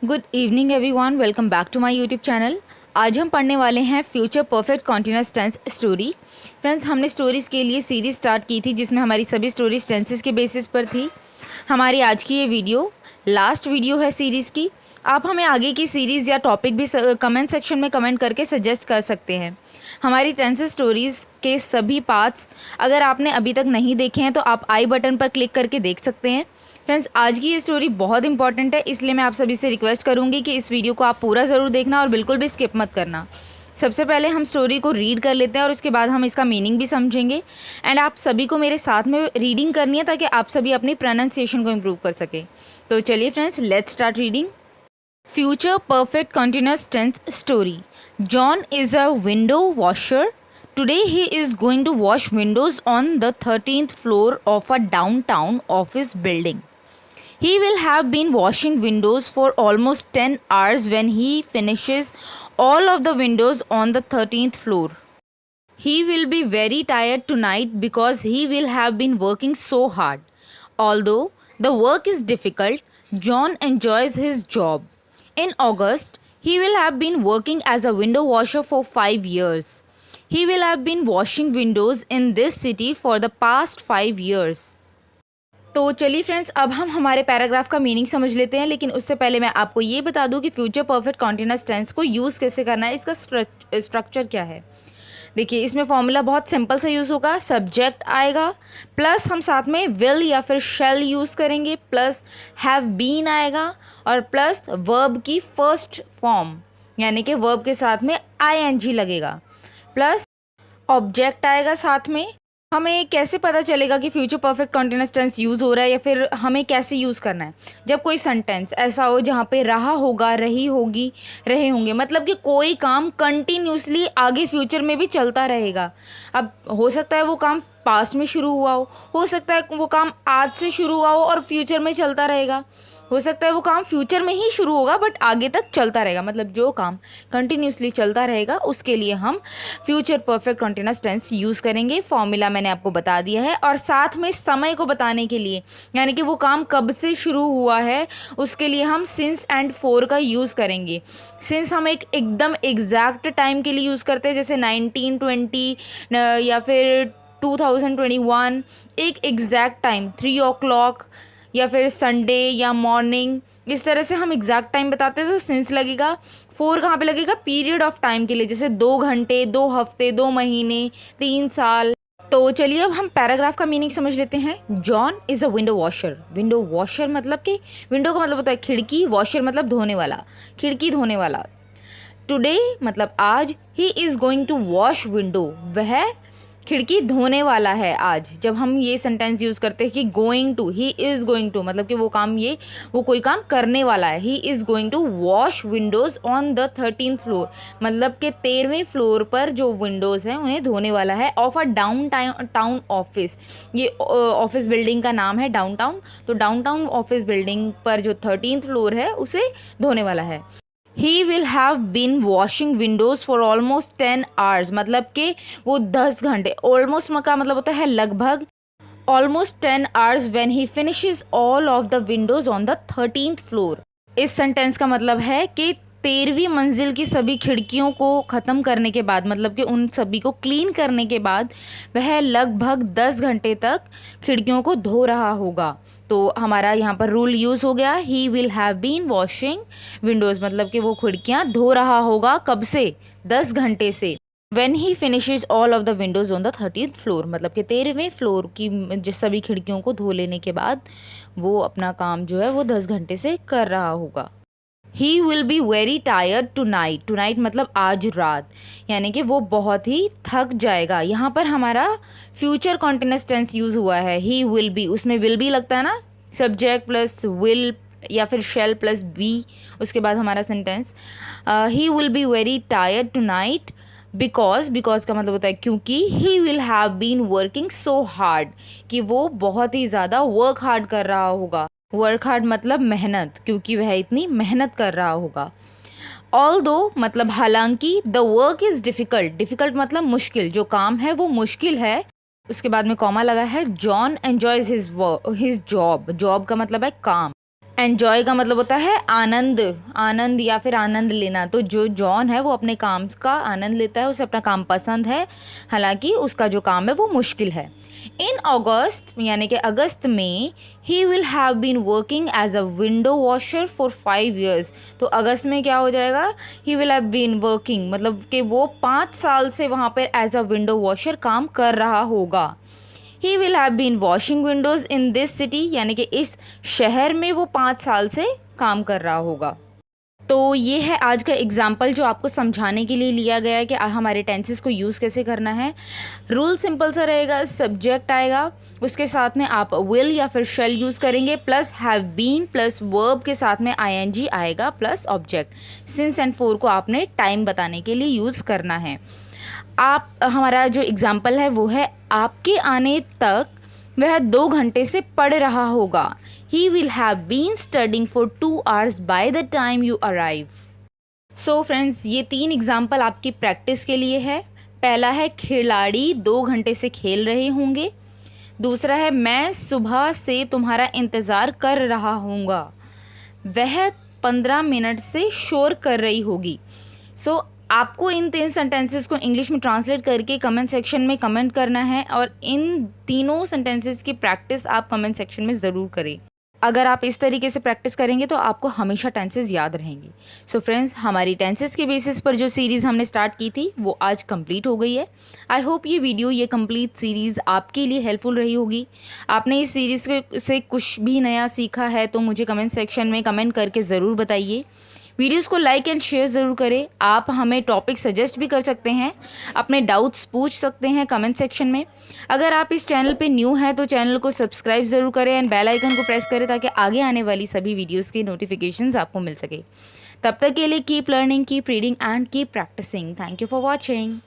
Good evening everyone, welcome back to my YouTube channel. आज हम पढ़ने वाले हैं future perfect continuous tense story. Friends, हमने स्टोरीज़ के लिए सीरीज स्टार्ट की थी जिसमें हमारी सभी स्टोरीज टेंसेस के बेसिस पर थी। हमारी आज की ये वीडियो लास्ट वीडियो है सीरीज़ की। आप हमें आगे की सीरीज़ या टॉपिक भी कमेंट सेक्शन में कमेंट करके सजेस्ट कर सकते हैं। हमारी टेंसेस स्टोरीज़ के सभी पार्ट्स अगर आपने अभी तक नहीं देखे हैं तो आप आई बटन पर क्लिक करके देख सकते हैं। फ्रेंड्स, आज की ये स्टोरी बहुत इंपॉर्टेंट है, इसलिए मैं आप सभी से रिक्वेस्ट करूंगी कि इस वीडियो को आप पूरा ज़रूर देखना और बिल्कुल भी स्किप मत करना। सबसे पहले हम स्टोरी को रीड कर लेते हैं और उसके बाद हम इसका मीनिंग भी समझेंगे। एंड आप सभी को मेरे साथ में रीडिंग करनी है ताकि आप सभी अपनी प्रोनाउंसिएशन को इम्प्रूव कर सके। तो चलिए friends, let's start reading. Future perfect continuous tense story. John is a window washer. Today he is going to wash windows on the 13th floor of a downtown office building. He will have been washing windows for almost 10 hours when he finishes all of the windows on the 13th floor. He will be very tired tonight because he will have been working so hard. Although the work is difficult, John enjoys his job. In August, he will have been working as a window washer for 5 years. He will have been washing windows in this city for the past 5 years. तो चलिए friends, अब हम हमारे paragraph का meaning समझ लेते हैं। लेकिन उससे पहले मैं आपको ये बता दूं कि फ्यूचर परफेक्ट कॉन्टिन्यूअस टेंस को यूज़ कैसे करना है, इसका स्ट्रक्चर क्या है। देखिए, इसमें फॉर्मूला बहुत सिंपल सा यूज़ होगा। सब्जेक्ट आएगा, प्लस हम साथ में विल या फिर शैल यूज़ करेंगे, प्लस हैव बीन आएगा और प्लस वर्ब की फर्स्ट फॉर्म यानी कि वर्ब के साथ में ing लगेगा, प्लस ऑब्जेक्ट आएगा साथ में। हमें कैसे पता चलेगा कि future perfect continuous tense use हो रहा है या फिर हमें कैसे यूज़ करना है। जब कोई सेंटेंस ऐसा हो जहाँ पे रहा होगा, रही होगी, रहे होंगे, मतलब कि कोई काम कंटिन्यूसली आगे फ्यूचर में भी चलता रहेगा। अब हो सकता है वो काम पास्ट में शुरू हुआ हो सकता है वो काम आज से शुरू हुआ हो और फ्यूचर में चलता रहेगा, हो सकता है वो काम फ्यूचर में ही शुरू होगा बट आगे तक चलता रहेगा। मतलब जो काम कंटिन्यूसली चलता रहेगा उसके लिए हम future perfect continuous tense use करेंगे। फॉर्मूला मैंने आपको बता दिया है और साथ में समय को बताने के लिए यानी कि वो काम कब से शुरू हुआ है उसके लिए हम सिंस एंड फोर का यूज़ करेंगे। सिंस हम एकदम एग्जैक्ट टाइम के लिए यूज़ करते हैं, जैसे 1920 या फिर 2021, एक एग्जैक्ट टाइम 3 o'clock या फिर संडे या मॉर्निंग, इस तरह से हम एग्जैक्ट टाइम बताते हैं तो सिंस लगेगा। 4 कहाँ पे लगेगा? पीरियड ऑफ टाइम के लिए, जैसे 2 घंटे, 2 हफ्ते, 2 महीने, 3 साल। तो चलिए अब हम पैराग्राफ का मीनिंग समझ लेते हैं। John is a window washer. Window washer मतलब कि विंडो का मतलब होता है खिड़की, वॉशर मतलब धोने वाला, खिड़की धोने वाला। टुडे मतलब आज, he is going to wash window, वह खिड़की धोने वाला है आज। जब हम ये सेंटेंस यूज़ करते हैं कि going to, he is going to मतलब कि वो कोई काम करने वाला है। He is going to wash windows on the 13th floor मतलब कि 13वें फ्लोर पर जो विंडोज़ हैं उन्हें धोने वाला है। ऑफ अ टाउन ऑफिस, ये ऑफिस बिल्डिंग का नाम है डाउनटाउन। तो डाउनटाउन ऑफिस बिल्डिंग पर जो 13th फ्लोर है उसे धोने वाला है। He will have been washing windows for almost 10 hours मतलब कि वो 10 घंटे, almost का मतलब होता है लगभग, almost 10 hours when he finishes all of the windows on the 13th floor। इस सेंटेंस का मतलब है कि 13वीं मंजिल की सभी खिड़कियों को ख़त्म करने के बाद, मतलब कि उन सभी को क्लीन करने के बाद वह लगभग 10 घंटे तक खिड़कियों को धो रहा होगा। तो हमारा यहाँ पर रूल यूज़ हो गया, he will have been washing windows मतलब कि वो खिड़कियाँ धो रहा होगा कब से? 10 घंटे से। When he finishes all of the windows on the 13th floor मतलब कि 13वें फ्लोर की जो सभी खिड़कियों को धो लेने के बाद वो अपना काम जो है वो 10 घंटे से कर रहा होगा। He will be very tired tonight. Tonight मतलब आज रात, यानी कि वो बहुत ही थक जाएगा। यहाँ पर हमारा फ्यूचर कॉन्टिन्यूअस टेंस यूज़ हुआ है। He will be, उसमें will be लगता है ना, सब्जेक्ट प्लस will या फिर shall प्लस be, उसके बाद हमारा sentence. He will be very tired tonight because का मतलब होता है क्योंकि he will have been working so hard कि वो बहुत ही ज़्यादा वर्क हार्ड कर रहा होगा। वर्क हार्ड मतलब मेहनत, क्योंकि वह इतनी मेहनत कर रहा होगा। ऑल्दो मतलब हालांकि, the work is difficult, difficult मतलब मुश्किल, जो काम है वो मुश्किल है। उसके बाद में कॉमा लगा है। जॉन एन्जॉयज़ हिज जॉब, जॉब का मतलब है काम। एन्जॉय का मतलब होता है आनंद, आनंद या फिर आनंद लेना। तो जो जॉन है वो अपने काम का आनंद लेता है, उसे अपना काम पसंद है, हालांकि उसका जो काम है वो मुश्किल है। इन अगस्त यानी कि अगस्त में he will have been working as a window washer for 5 years। तो अगस्त में क्या हो जाएगा, he will have been working मतलब कि वो 5 साल से वहाँ पर एज अ विंडो वॉशर काम कर रहा होगा। He will have been washing windows in this city यानी कि इस शहर में वो 5 साल से काम कर रहा होगा। तो ये है आज का एग्जाम्पल जो आपको समझाने के लिए लिया गया है कि हमारे टेंसेस को यूज़ कैसे करना है। रूल सिंपल सा रहेगा, सब्जेक्ट आएगा, उसके साथ में आप विल या फिर शेल यूज़ करेंगे, plus have been plus verb के साथ में आईएनजी आएगा plus object. Since and for को आपने टाइम बताने के लिए यूज़ करना है। आप हमारा जो एग्ज़ाम्पल है वो है आपके आने तक वह 2 घंटे से पढ़ रहा होगा। He will have been studying for 2 hours by the time you arrive. So friends, ये 3 एग्जाम्पल आपकी प्रैक्टिस के लिए है। पहला है खिलाड़ी 2 घंटे से खेल रहे होंगे। दूसरा है मैं सुबह से तुम्हारा इंतज़ार कर रहा हूँगा। वह 15 मिनट से शोर कर रही होगी। सो आपको इन 3 सेंटेंसेस को इंग्लिश में ट्रांसलेट करके कमेंट सेक्शन में कमेंट करना है और इन तीनों सेंटेंसेस की प्रैक्टिस आप कमेंट सेक्शन में ज़रूर करें। अगर आप इस तरीके से प्रैक्टिस करेंगे तो आपको हमेशा टेंसेस याद रहेंगी। सो फ्रेंड्स, हमारी टेंसेस के बेसिस पर जो सीरीज़ हमने स्टार्ट की थी वो आज कंप्लीट हो गई है। आई होप ये वीडियो, ये कंप्लीट सीरीज़ आपके लिए हेल्पफुल रही होगी। आपने इस सीरीज़ से कुछ भी नया सीखा है तो मुझे कमेंट सेक्शन में कमेंट करके ज़रूर बताइए। वीडियोस को लाइक एंड शेयर ज़रूर करें। आप हमें टॉपिक सजेस्ट भी कर सकते हैं, अपने डाउट्स पूछ सकते हैं कमेंट सेक्शन में। अगर आप इस चैनल पे न्यू हैं तो चैनल को सब्सक्राइब ज़रूर करें एंड बेल आइकन को प्रेस करें ताकि आगे आने वाली सभी वीडियोस की नोटिफिकेशंस आपको मिल सके। तब तक के लिए keep learning, keep reading and keep practising. Thank you for watching.